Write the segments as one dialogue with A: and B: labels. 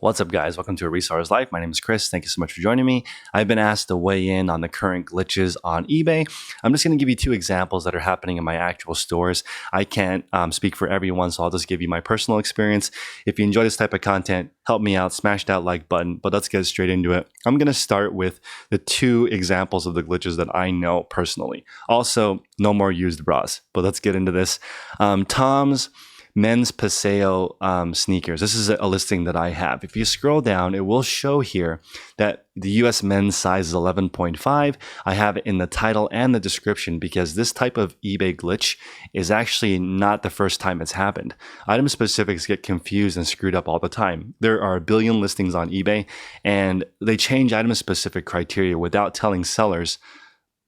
A: What's up, guys? Welcome to A Reseller's Life. My name is Chris. Thank you so much for joining me. I've been asked to weigh in on the current glitches on eBay. I'm just going to give you two examples that are happening in my actual stores. I can't speak for everyone, so I'll just give you my personal experience. If you enjoy this type of content, help me out, smash that like button, but let's get straight into it. I'm going to start with the two examples of the glitches that I know personally. Also, no more used bras, but let's get into this. Tom's men's Paseo sneakers. This is a listing that I have. If you scroll down, it will show here that the US men's size is 11.5. I have it in the title and the description because this type of eBay glitch is actually not the first time it's happened. Item specifics get confused and screwed up all the time. There are a billion listings on eBay and they change item specific criteria without telling sellers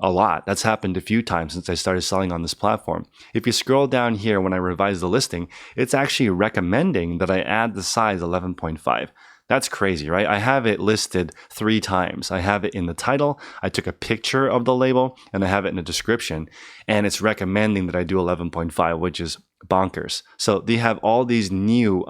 A: a lot. That's happened a few times since I started selling on this platform. If you scroll down here when I revise the listing, it's actually recommending that I add the size 11.5. That's crazy, right? I have it listed 3 times. I have it in the title, I took a picture of the label, and I have it in the description, and it's recommending that I do 11.5, which is bonkers. So they have all these new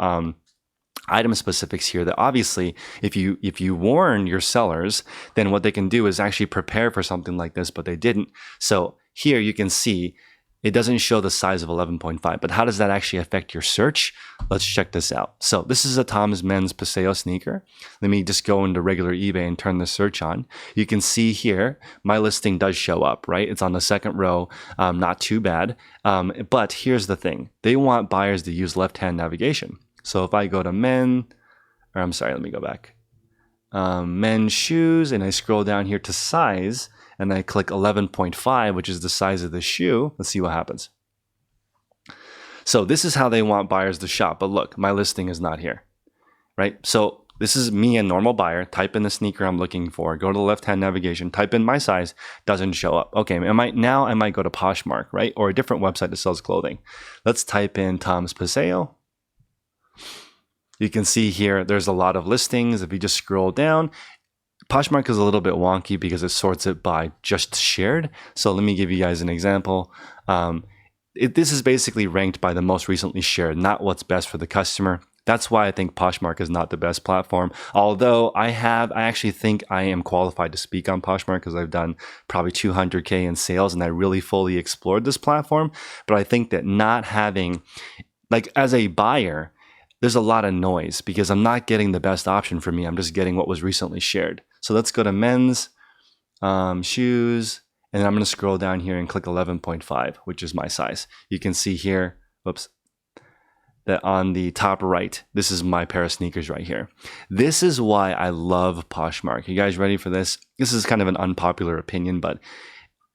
A: item specifics here that obviously if you warn your sellers, then what they can do is actually prepare for something like this, but they didn't. So here you can see it doesn't show the size of 11.5, but how does that actually affect your search? Let's check this out. So this is a Tom's men's Paseo sneaker. Let me just go into regular eBay and turn the search on. You can see here, my listing does show up, right? It's on the second row, not too bad. But here's the thing. They want buyers to use left-hand navigation. So if I go to men's shoes, and I scroll down here to size, and I click 11.5, which is the size of the shoe, let's see what happens. So this is how they want buyers to shop. But look, my listing is not here, right? So this is me, a normal buyer, type in the sneaker I'm looking for, go to the left-hand navigation, type in my size, doesn't show up. Okay, I might go to Poshmark, right? Or a different website that sells clothing. Let's type in Tom's Paseo. You can see here, there's a lot of listings. If you just scroll down, Poshmark is a little bit wonky because it sorts it by just shared. So let me give you guys an example. This is basically ranked by the most recently shared, not what's best for the customer. That's why I think Poshmark is not the best platform. Although I actually think I am qualified to speak on Poshmark because I've done probably 200K in sales and I really fully explored this platform. But I think that not having, like as a buyer, there's a lot of noise because I'm not getting the best option for me. I'm just getting what was recently shared. So let's go to men's shoes, and I'm going to scroll down here and click 11.5, which is my size. You can see here, that on the top right, this is my pair of sneakers right here. This is why I love Poshmark. You guys ready for this? This is kind of an unpopular opinion, but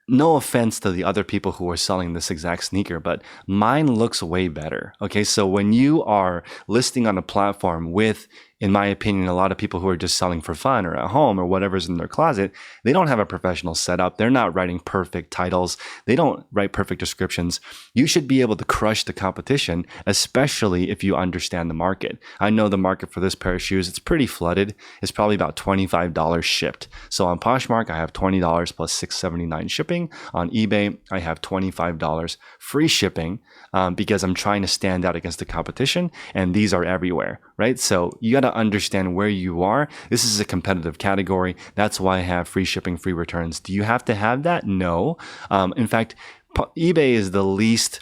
A: no offense to the other people who are selling this exact sneaker, but mine looks way better. Okay, so when you are listing on a platform with, in my opinion, a lot of people who are just selling for fun or at home or whatever's in their closet, they don't have a professional setup. They're not writing perfect titles. They don't write perfect descriptions. You should be able to crush the competition, especially if you understand the market. I know the market for this pair of shoes, it's pretty flooded. It's probably about $25 shipped. So on Poshmark, I have $20 plus $6.79 shipping. On eBay, I have $25 free shipping because I'm trying to stand out against the competition, and these are everywhere, right? So you got to understand where you are. This is a competitive category. That's why I have free shipping, free returns. Do you have to have that? No. In fact, eBay is the least,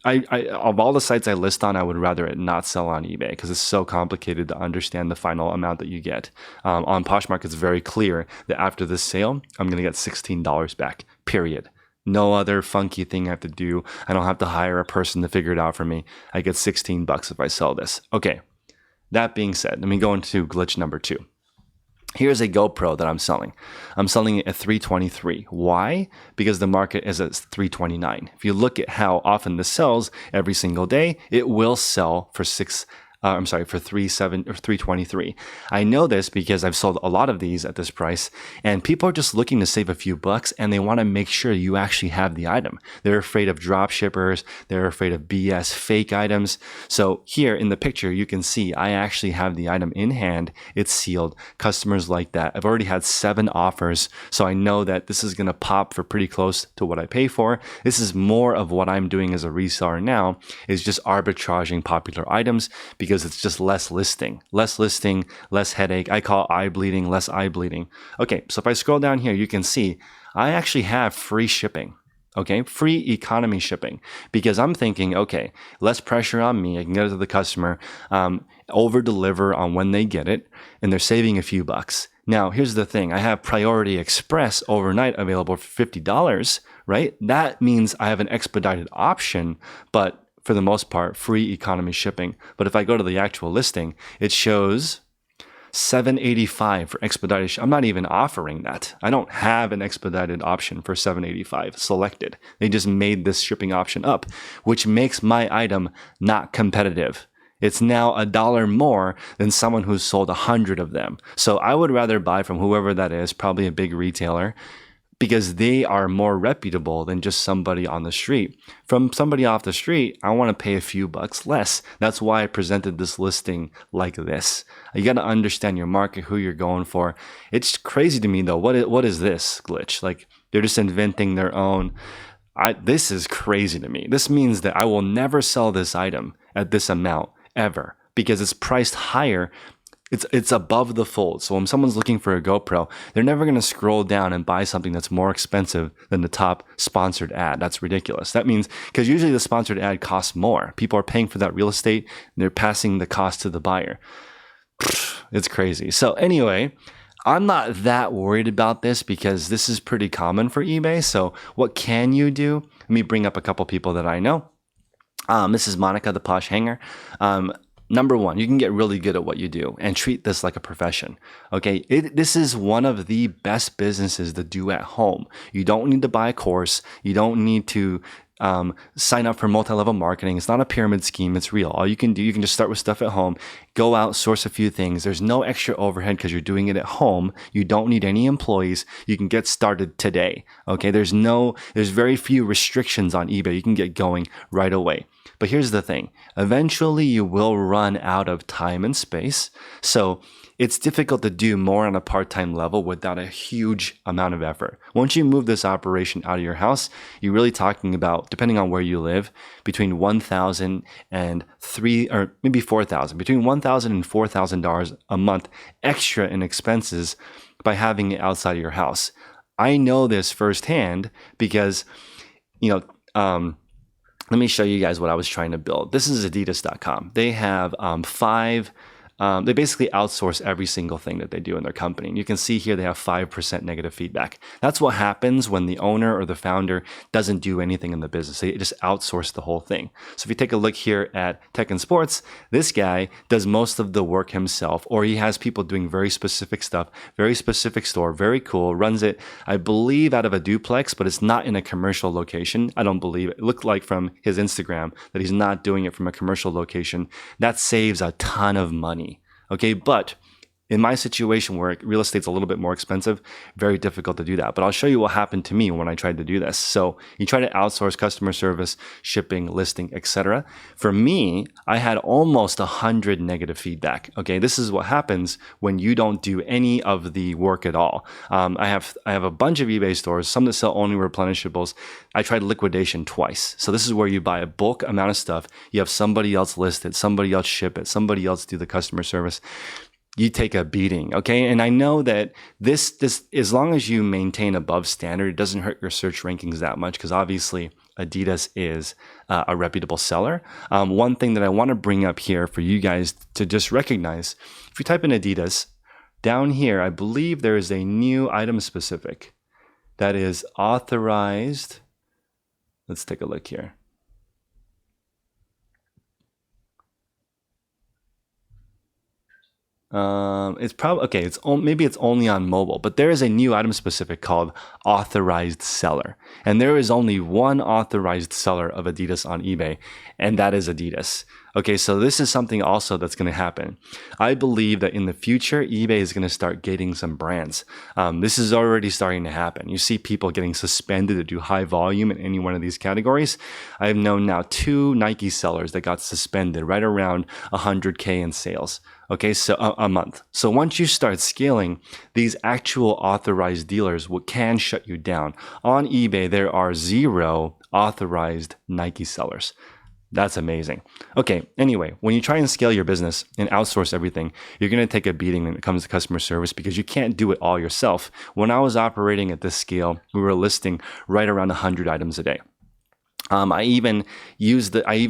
A: of all the sites I list on, I would rather it not sell on eBay because it's so complicated to understand the final amount that you get. On Poshmark, it's very clear that after this sale, I'm going to get $16 back, period. No other funky thing I have to do. I don't have to hire a person to figure it out for me. I get $16 if I sell this. Okay. That being said, let me go into glitch number 2. Here's a GoPro that I'm selling. I'm selling it at $323. Why? Because the market is at $329. If you look at how often this sells every single day, it will sell for for $323. I know this because I've sold a lot of these at this price, and people are just looking to save a few bucks, and they want to make sure you actually have the item. They're afraid of drop shippers. They're afraid of BS fake items. So here in the picture, you can see I actually have the item in hand. It's sealed. Customers like that. I've already had 7 offers, so I know that this is going to pop for pretty close to what I pay for. This is more of what I'm doing as a reseller now, is just arbitraging popular items because because it's just less listing, less headache. I call eye bleeding, less eye bleeding. Okay, so if I scroll down here, you can see I actually have free shipping. Okay, free economy shipping, because I'm thinking, okay, less pressure on me. I can get it to the customer, over deliver on when they get it, and they're saving a few bucks. Now, here's the thing. I have Priority Express overnight available for $50, right? That means I have an expedited option, but for the most part, free economy shipping. But if I go to the actual listing, it shows $785 for expedited. I'm not even offering that. I don't have an expedited option for $785 selected. They just made this shipping option up, which makes my item not competitive. It's now $1 more than someone who's sold 100 of them. So I would rather buy from whoever that is, probably a big retailer, because they are more reputable than just somebody on the street. From somebody off the street, I want to pay a few bucks less. That's why I presented this listing like this. You got to understand your market, who you're going for. It's crazy to me though. What is this glitch? Like, they're just inventing their own. This is crazy to me. This means that I will never sell this item at this amount ever, because it's priced higher. It's above the fold. So when someone's looking for a GoPro, they're never going to scroll down and buy something that's more expensive than the top sponsored ad. That's ridiculous. That means, because usually the sponsored ad costs more. People are paying for that real estate, and they're passing the cost to the buyer. It's crazy. So anyway, I'm not that worried about this because this is pretty common for eBay. So what can you do? Let me bring up a couple people that I know. This is Monica, the Posh Hanger. Number one, you can get really good at what you do and treat this like a profession. Okay, this is one of the best businesses to do at home. You don't need to buy a course. You don't need to sign up for multi-level marketing. It's not a pyramid scheme. It's real. All you can do, you can just start with stuff at home, go out, source a few things. There's no extra overhead because you're doing it at home. You don't need any employees. You can get started today. Okay, there's very few restrictions on eBay. You can get going right away. But here's the thing. Eventually, you will run out of time and space. So it's difficult to do more on a part-time level without a huge amount of effort. Once you move this operation out of your house, you're really talking about, depending on where you live, between $1,000 and $4,000, between $1,000 and $4,000 a month extra in expenses by having it outside of your house. I know this firsthand because, let me show you guys what I was trying to build. This is Adidas.com. They have they basically outsource every single thing that they do in their company. And you can see here they have 5% negative feedback. That's what happens when the owner or the founder doesn't do anything in the business. They just outsource the whole thing. So if you take a look here at Tech and Sports, this guy does most of the work himself, or he has people doing very specific stuff, very specific store, very cool, runs it, I believe, out of a duplex, but it's not in a commercial location. I don't believe it. It looked like from his Instagram that he's not doing it from a commercial location. That saves a ton of money. Okay, but in my situation where real estate's a little bit more expensive, very difficult to do that. But I'll show you what happened to me when I tried to do this. So you try to outsource customer service, shipping, listing, etc. For me, I had almost 100 negative feedback. Okay, this is what happens when you don't do any of the work at all. I have a bunch of eBay stores, some that sell only replenishables. I tried liquidation twice. So this is where you buy a bulk amount of stuff. You have somebody else list it, somebody else ship it, somebody else do the customer service. You take a beating, okay? And I know that this as long as you maintain above standard, it doesn't hurt your search rankings that much because obviously Adidas is a reputable seller. One thing that I want to bring up here for you guys to just recognize, if you type in Adidas, down here, I believe there is a new item specific that is authorized. Let's take a look here. It's probably okay. Maybe it's only on mobile, but there is a new item specific called authorized seller, and there is only one authorized seller of Adidas on eBay, and that is Adidas. Okay, so this is something also that's going to happen. I believe that in the future, eBay is going to start gating some brands. This is already starting to happen. You see people getting suspended to do high volume in any one of these categories. I have known now 2 Nike sellers that got suspended right around 100K in sales. Okay, so a month. So once you start scaling, these actual authorized dealers can shut you down. On eBay, there are 0 authorized Nike sellers. That's amazing. Okay, anyway, when you try and scale your business and outsource everything, you're going to take a beating when it comes to customer service because you can't do it all yourself. When I was operating at this scale, we were listing right around 100 items a day. I even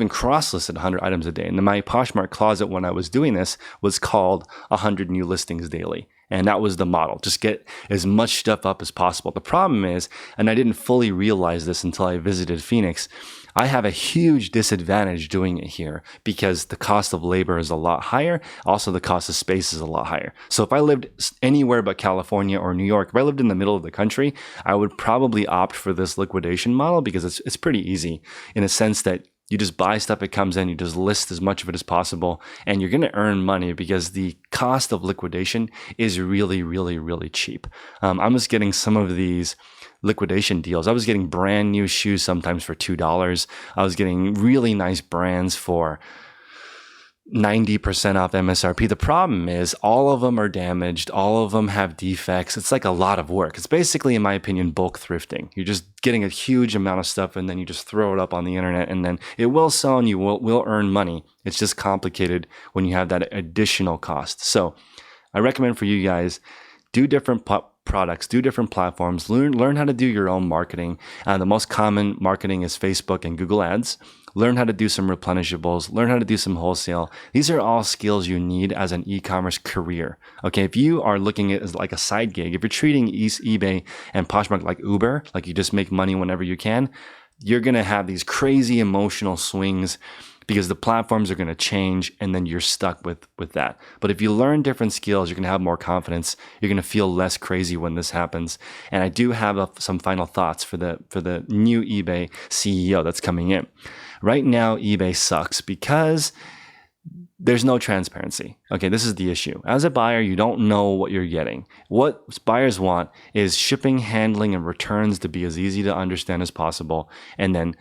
A: cross-listed 100 items a day. And my Poshmark closet when I was doing this was called 100 new listings daily. And that was the model. Just get as much stuff up as possible. The problem is, and I didn't fully realize this until I visited Phoenix, I have a huge disadvantage doing it here because the cost of labor is a lot higher. Also, the cost of space is a lot higher. So if I lived anywhere but California or New York, if I lived in the middle of the country, I would probably opt for this liquidation model because it's pretty easy in a sense that you just buy stuff, it comes in, you just list as much of it as possible, and you're going to earn money because the cost of liquidation is really, really, really cheap. I was getting some of these liquidation deals. I was getting brand new shoes sometimes for $2. I was getting really nice brands for 90% off MSRP. The problem is all of them are damaged. All of them have defects. It's like a lot of work. It's basically, in my opinion, bulk thrifting. You're just getting a huge amount of stuff and then you just throw it up on the internet and then it will sell and you will earn money. It's just complicated when you have that additional cost. So I recommend for you guys, do different products, do different platforms, learn how to do your own marketing. The most common marketing is Facebook and Google Ads. Learn how to do some replenishables, learn how to do some wholesale. These are all skills you need as an e-commerce career. Okay, if you are looking at it as like a side gig, if you're treating eBay and Poshmark like Uber, like you just make money whenever you can, you're going to have these crazy emotional swings because the platforms are going to change and then you're stuck with that. But if you learn different skills, you're going to have more confidence. You're going to feel less crazy when this happens. And I do have some final thoughts for the new eBay CEO that's coming in. Right now, eBay sucks because there's no transparency. Okay, this is the issue. As a buyer, you don't know what you're getting. What buyers want is shipping, handling, and returns to be as easy to understand as possible. And then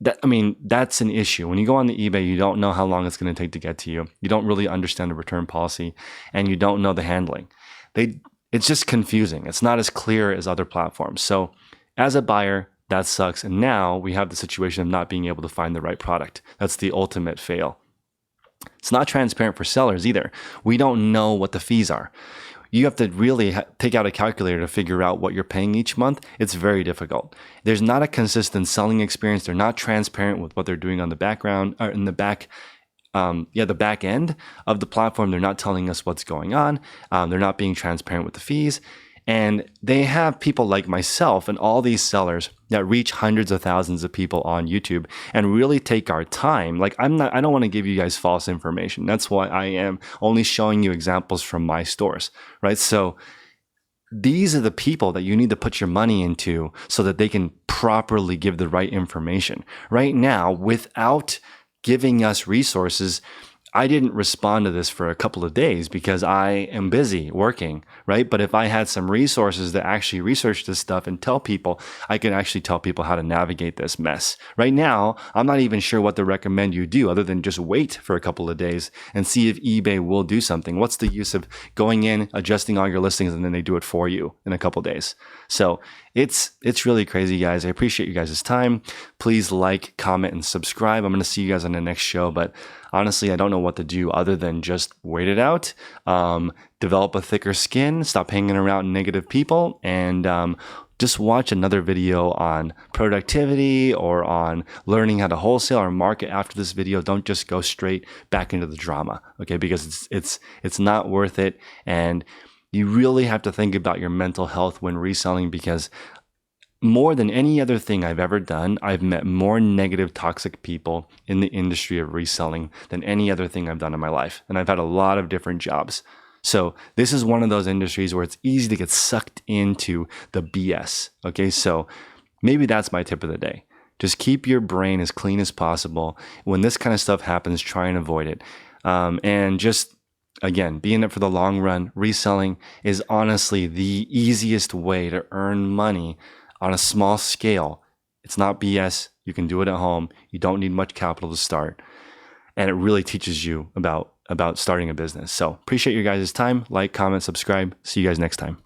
A: that's an issue. When you go on the eBay, you don't know how long it's going to take to get to you. You don't really understand the return policy and you don't know the handling. It's just confusing. It's not as clear as other platforms. So as a buyer, that sucks. And now we have the situation of not being able to find the right product. That's the ultimate fail. It's not transparent for sellers either. We don't know what the fees are. You have to really take out a calculator to figure out what you're paying each month. It's very difficult. There's not a consistent selling experience. They're not transparent with what they're doing on the background or in the back. The back end of the platform. They're not telling us what's going on. They're not being transparent with the fees. And they have people like myself and all these sellers that reach hundreds of thousands of people on YouTube and really take our time. Like I don't want to give you guys false information. That's why I am only showing you examples from my stores, right? So these are the people that you need to put your money into so that they can properly give the right information. Right now, without giving us resources, I didn't respond to this for a couple of days because I am busy working, right? But if I had some resources that actually research this stuff and tell people, I can actually tell people how to navigate this mess. Right now, I'm not even sure what to recommend you do other than just wait for a couple of days and see if eBay will do something. What's the use of going in, adjusting all your listings, and then they do it for you in a couple of days? So it's really crazy, guys. I appreciate you guys' time. Please like, comment, and subscribe. I'm going to see you guys on the next show, but honestly, I don't know what to do other than just wait it out, develop a thicker skin, stop hanging around negative people, and just watch another video on productivity or on learning how to wholesale or market after this video. Don't just go straight back into the drama, okay? Because it's not worth it, and you really have to think about your mental health when reselling because more than any other thing I've ever done, I've met more negative, toxic people in the industry of reselling than any other thing I've done in my life. And I've had a lot of different jobs. So this is one of those industries where it's easy to get sucked into the BS. Okay, so maybe that's my tip of the day. Just keep your brain as clean as possible. When this kind of stuff happens, try and avoid it. And just again, be in it for the long run. Reselling is honestly the easiest way to earn money on a small scale. It's not BS. You can do it at home. You don't need much capital to start. And it really teaches you about starting a business. So appreciate your guys' time. Like, comment, subscribe. See you guys next time.